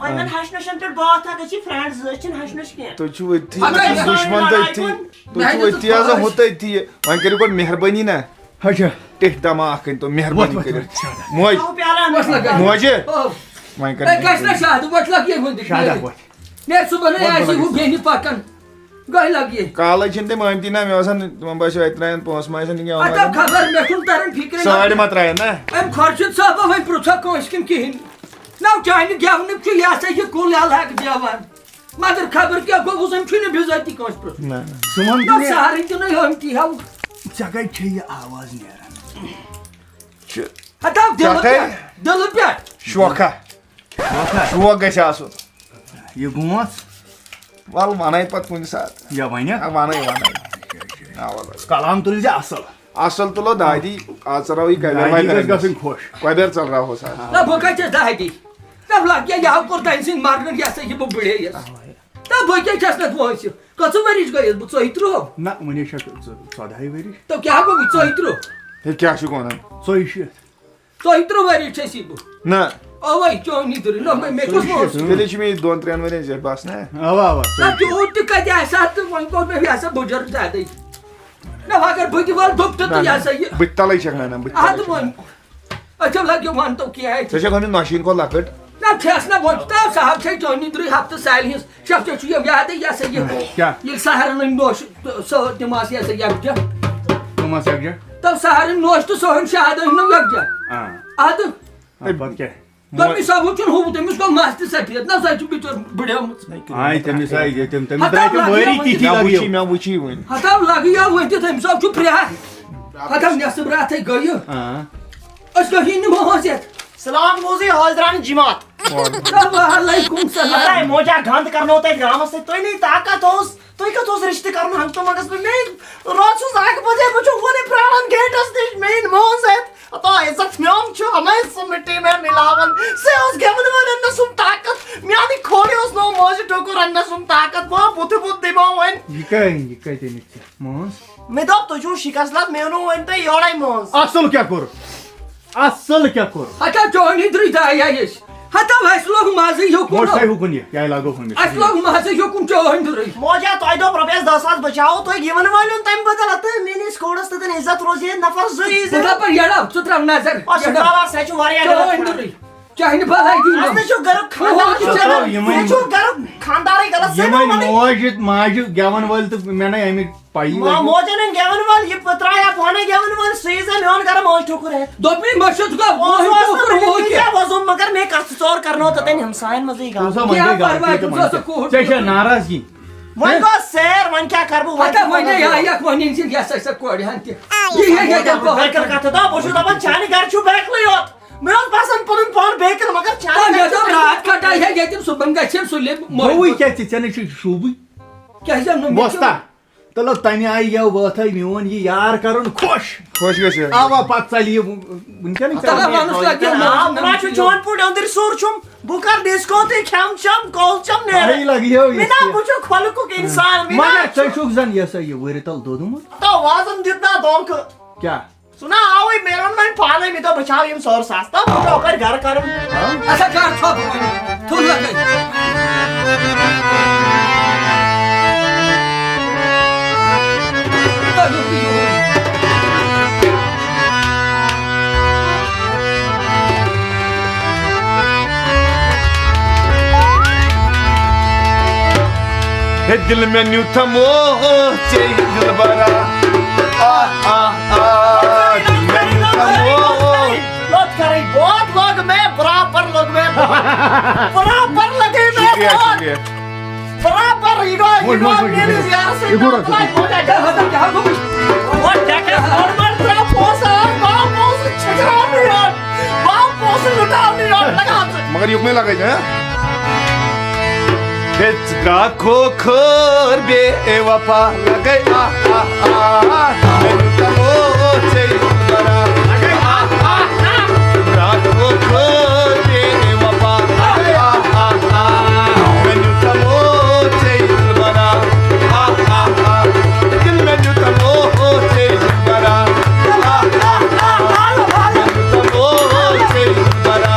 वनन हशनशन पे बात था कि फ्रेंड्स जचिन हशनश के तो छु इथि दुश्मन तो इथि तो छु इथि आजा होता इथि वन करियो कोन मेहरबानी ना अच्छा टेक दमा आखन तो मेहरबानी करियो मोज मोजे वन कर कैसा शाद वट लगे हुंदी शादा बोल नेर सुबह ने ऐसी हु बेनी पकन गय लगे काल छिंदे मामती ना मेवसन तुम बसो इतरायन पोस मायसन निगे आता खबर में तुम तरन फिक्र साइड मत राय ना एम खर्चत साहब वही पुछा कोस किम किन नाउ चाइने गेवन छु या से ये कुल याल हक देवन मगर खबर क्या गो उसम छु ने बिजाती कोस पुछ ना सुमन ना सारी तो नहीं हम की हाउ जगह छे ये आवाज नेरन हटा दिल पे शोका शोक गछ आसो ये गुमस वाल मानाय पत कुन साथ या वने मानाय कलाम तुल जा असल तुलो दादी आचरावी काय गसिन खुश कदर चल रहा हो साथ ना भोका चे दादी तब लग या को टेंशन मारन या से ये बड़े या तब भोका चे न तोस कछु मरीज गयो बु चोइत्रो ना मने शक सदाई वेरी तो क्या को चोइत्रो हे क्या छु कोन सोइश चोइत्रो वेरी छे सिबु ना ओ भाई क्यों नहीं दरी लो मैं कुछ बोल तेरे छी में 2-3 महीने जे बस ना आवा ना तू उठ का ऐसा तो वन को में ऐसा बुजुर्ग जादे ना अगर बुद्धि वाल दुख तो या सही बित्तालाई शकना ना हां तो मन अच्छा लगे वन तो क्या है जैसे हम नशीन को लाकट ना ठेसना बोलता साहब छे जोनी द्री हफ्ते साल हिस शब छु ये याद है या सही क्या ये सहारा न नोश सो दिमाग या सही अब जा तुम सक जा तब सहारा नोश तो सोहन शाद न लग जा हां आद बात क्या तो मी सब चुन हो तो मिसको मस्त सफेद ना सच बिचर बढ़िया आई तमी साई जे तम दाई के वरी तिथि लगियो मैं बुची वन हताव लगियो वन ते तम सब छु प्रिया हताव नेस ब्राथ गयो हां अस गहिन मोहसेत सलाम मोजी हाजरान जिमात वालेकुम सलाम अरे मोजा गंद करनो ते ग्राम से तोय नहीं ताकत होस तोय का तोस रिश्ते करनो हम तो मगस में नहीं रात सु 1 बजे बचो वने प्राणन गेटस दिस मेन मोहसेत तो इज्जत म्योम छु हमें समिति में मिलावन से उस गेवन में न सुम ताकत म्यानी खोले उस नो मोज टोको रन सुम ताकत वो बुत दिबो वन ये ते निच मोस मैं दो तो जो शिकासलात मेनो वन ते योड़ाई मोज असल क्या कर हता जोनी द्री दाया यस हता वैस लोग माजे यो को मोर सही हुकुन ये क्या लागो हुन अस लोग माजे यो कुन जोन द्री मोजा तोय दो रुपया 10,000 बचाओ तो गिवन वालों टाइम बदलत मैंने स्कोर्स तन इज्जत रोजे नफर जुई बुदा पर याडा सुतरा नजर और शुक्रावा सचु वारिया जोन द्री चाहे भलाई दी असने जो घर खानदारी गलत से यमन माज गेवन वल तो मैंने एमी पाई मोजन गेवन वाल ये पत्राया पाने गेवन वाल सीजन ऑन कर मोज ठोकर है दोपनी मशद का वो क्या वजो मगर मैं कष्ट चोर करनो त तन हमसायन मजे गा चेशा नाराजगी वन को सर वन क्या करबो हता वने या कोनी से या से कोडी हंते ये को कर का तो बोशु दबन चानी घर छु बैक लियो मैं उस पासन पन फोन बेकर मगर चानी तो रात कटा है ये तुम सुबह का छे सुले मोई क्या चने शुबी क्या है न बस्ता तलो तने आई या वथा मियोन ये यार करन खुश गसे आवा पात चली उनके नहीं तला मानुस लगे ना छु जौनपुर अंदर सोर छुम बुकर डिस्को ते खाम चम कॉल चम ने अरे लगी हो मैं ना पूछो खोल को इंसान मगर चुक जन ये सही वेरे तल दो दूं तो वाजन जितना दोंक क्या सुना आओ मेरन में पाले में तो बचाओ ये सौर सस्ता तो कर घर कर अच्छा कार छो तू लगे दिल में न्यू था मोह चाहिए दिल बरा दिल में न्यू था मोह लोग करे बहुत लोग में बराबर लोग में बराबर लगे में बराबर ईगो मेरे यार से हो जाएगा क्या हो वो जाके नॉर्मल ट्रैप पोसा बापोस छकरा नहीं यार बापोस लुटा नहीं यार लगा मगर युग में लगा है का खोखर बेवफा लगे मैंने तमो चाहिए बरा लगे खोखर बेवफा लगे मैंने तमो चाहिए बरा दिल में जो तमो चाहिए बरा तमो चाहिए बरा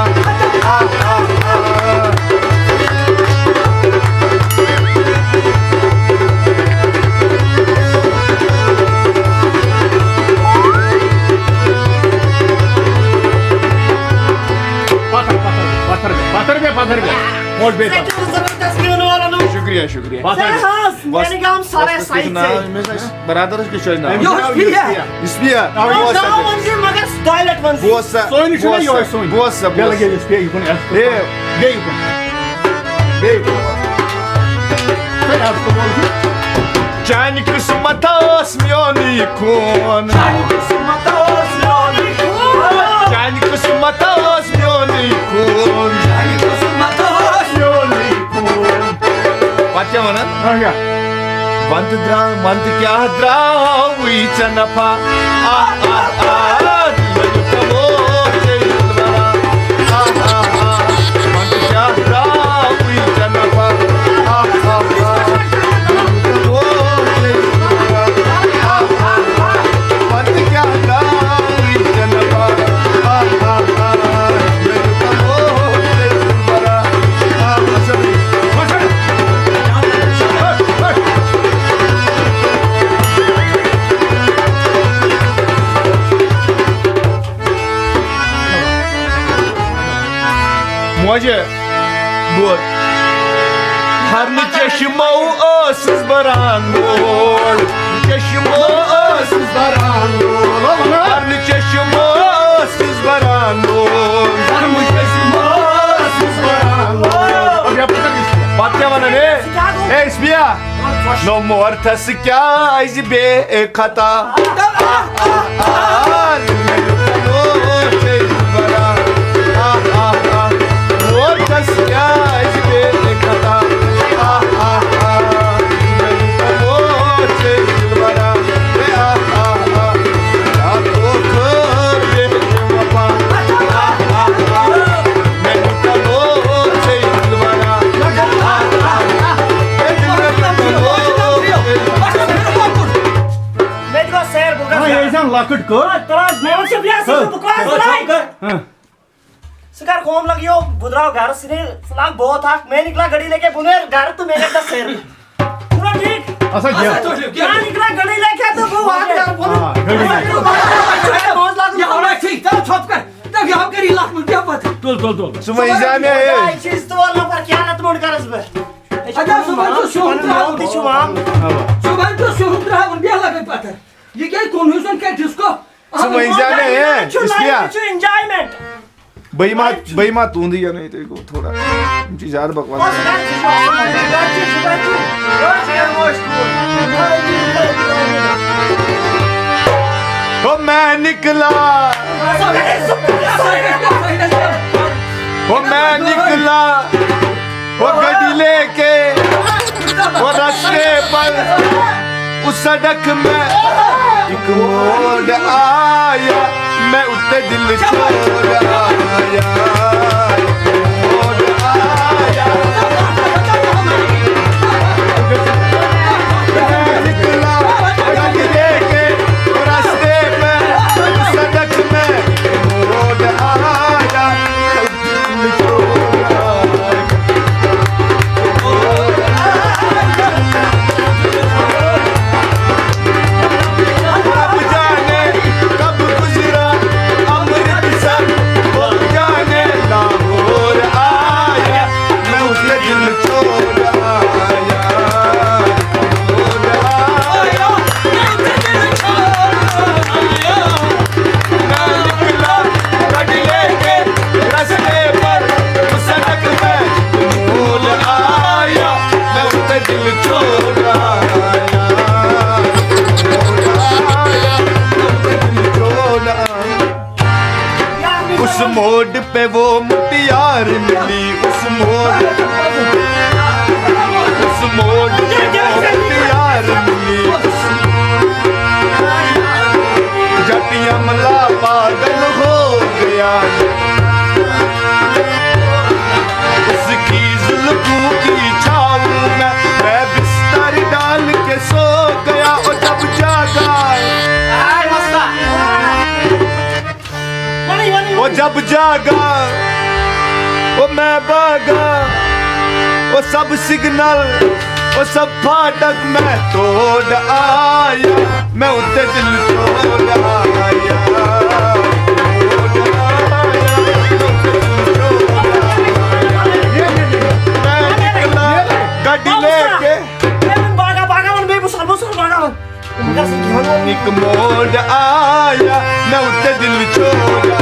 पत्थर पे मोट बेटा जबरदस्त क्यों वाला नु शुक्रिया शुक्रिया Serhas, yani gam sare sait se. Beraber ki şöyle ne? Yok, İspiya. İspiya. No, vanzi magar toilet vanzi. Bossa. Soyun içine yoy soyun. Bossa. Gel gel ispiya yukun el. Gel yukun. Sen hasta oldu. Can kısmet asmıyor ikon. Can kısmet asmıyor ikon. Can kısmet asmıyor ikon. Batya mana? Ha ya. Vant kya drawi chanapa. Dilukamo cheyulvara. Vant kya drawi chanapa. Vant kya drawi chanapa. Moje, bol. Harni çeşme ıssız barangol. Çeşme ıssız barangol. Harni çeşme ıssız barangol. Harni çeşme ıssız barangol. Abi yapma ispiya. Batya mana ne? Hey ispiya. No more tasikya izbe kata. Lakıt kır. Tras mevan se biasa tu bukwas lai. Sekarang kom lagi yo budrao घर से फलांग बहुत आक मैं निकला गाड़ी लेके बुनेर घर तो मेरे का शेर पूरा ठीक Asa gel. मैं निकला गाड़ी लेके तो वो आ गया बोलो Ya ona çek, tamam çöp kar. Tamam ya kar ilah mı yapma. Dol. Suma izame भाई चीज तो वाला पर क्या हालत मोड़ कर इसमें Adam suban to şohun Não deixa o am Suban to şohun travel bir lagay patar. Ye gel konuşun ke disco. Suma izame ispiya. enjoyment Bayma tundi ya नहीं तेरे को थोड़ा मुझे ज्यादा बकवास ओ मैं निकला वो गड्डी लेके वो रास्ते पर उस सड़क में एक मोड़ आया मैं उते दिल छोड़ आया मोड़ आया मैं निकला गड्डी लेके वो रास्ते पे उस सड़क में मोड़ आया दिल छोड़ आया उस मोड़ पे वो मुटियार मिली उस मोड़ पे वो मुटियार मिली जटिया मला पागल हो गया उसकी जुल्फों की छाँव में मैं बिस्तर डाल के सो गया और जब जागा वो जब जागा वो मैं भागा वो सब सिग्नल वो सब फाटक मैं तोड़ आया मैं उते दिल तोड़ आया एक मोड़ आया मैं उत्ते दिल छोड़ा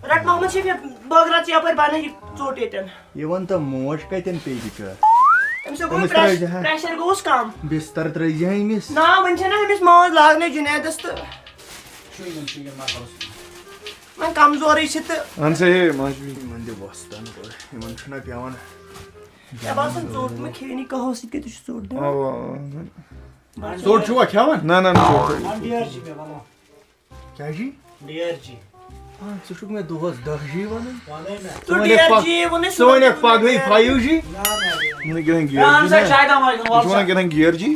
रट मोहम्मद शफी बगरात यपर बाने चोट येतन ये वन तो मोश कतन पे बिचार अमसे गो अमिस तरह जहाँ। प्रेशर गोस कम बिस्तर त्र मिस ना वन छना हमिस मौज लागने जुनैदस त मैं कमजोरी छ त अनसे मजबी मन दे वस्तन को मन छना पेवन या बासन चोट में खेनी कहो सित के चोट दे सोट छुआ खेवन ना ना ना डियर जी मे बाबा क्या जी डियर जी हां सुशुक में दोहस 10 जी वन वाले में तो डियर जी वने सोने पाग गई 5 जी मैंने गिरन गियर यार जी से शायद हमारे ना वाल गिरन गियर जी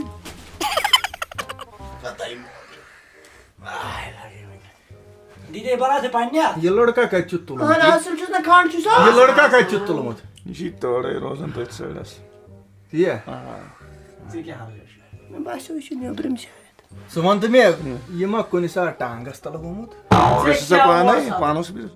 दीदी बड़ा से पान्या ये लड़का का चुत्तुल हां असल छुस ना खान छुस ये लड़का का चुत्तुल मत जी तोड़े रोजन तो सेडस ये ठीक है हाल मैं बासो छ नेब्रम शायद सुमंत में ये मा कोनी सा टांगस तल गोमुत वैसे से पाना पानोस भी